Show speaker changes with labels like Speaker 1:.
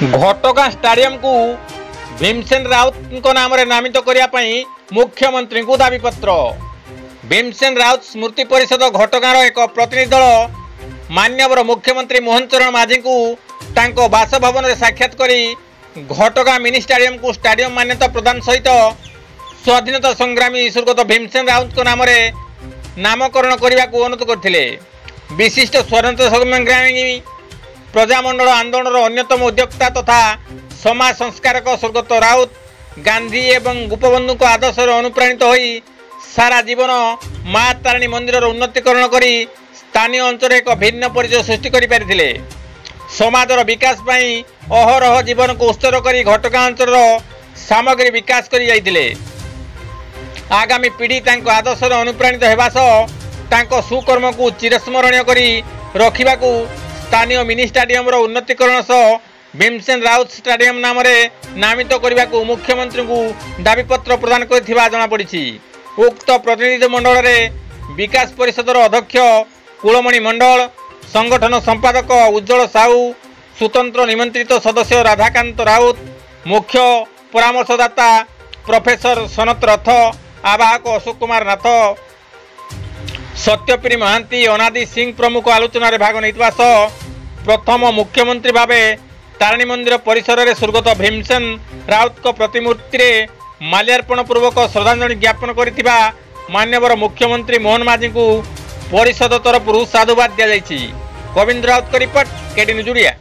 Speaker 1: घटगां stadium को भीमसेन राउत नाम नामित करने मुख्यमंत्री को दाबीपत्र। भीमसेन राउत स्मृति परिषद घटगांर एक प्रतिनिधि दल माननीय मुख्यमंत्री मोहन चरण माझी को तांको बासभवन में साक्षात करी घटगां मिनी स्टाडियम को स्टाडियम मान्यता प्रदान सहित स्वाधीनता संग्रामी स्वर्गत भीमसेन राउत नाम नामकरण करने को अनुरोध करते। विशिष्ट स्वाधीनता संग्रामी प्रजामंडल आंदोलन अन्यतम उद्योक्ता तथा समाज संस्कारक स्वर्गत राउत गांधी एवं गोपबंधु को आदर्श अनुप्राणित होई सारा जीवन माँ तारिणी मंदिर उन्नतीकरण करी स्थानीय अंचल एक भिन्न परिचय सृष्टि करिपारिथिले। समाजर विकास पई अहरह जीवन को उत्सर्ग करी घटगां अंचल सामग्री विकास करी जाइथिले। आगामी पीढ़ी तांको आदर्श अनुप्राणित हेबा सह तांको सुकर्म को चिरस्मरणीय करी रखिबाकू स्थानीय मिनी स्टाडियम उन्नतीकरण सह भीमसेन राउत स्टाडियम नाम नामित करने को मुख्यमंत्री को दाबीपत्र प्रदान कर जमापड़ी। उक्त प्रतिनिधि मंडल में विकास परिषदर अध्यक्ष कुलमणि मंडल, संगठन संपादक उज्ज्वल साहू, स्वतंत्र निमंत्रित सदस्य राधाकांत राउत, मुख्य परामर्शदाता प्रोफेसर सनत रथ, आवाहक अशोक कुमार नाथ, सत्यप्री महांती, अनादि सिंह प्रमुख आलोचन भाग नहीं प्रथम मुख्यमंत्री भाव तारिणी मंदिर परिसर में स्वर्गत भीमसेन राउत को प्रतिमूर्ति रे माल्यार्पण पूर्वक श्रद्धांजलि ज्ञापन करिथिबा माननीय मुख्यमंत्री मोहन माझी को परिषद तरफ साधुवाद दिया। गोविंद राउत का रिपोर्ट, केटी न्यूज ओडिया।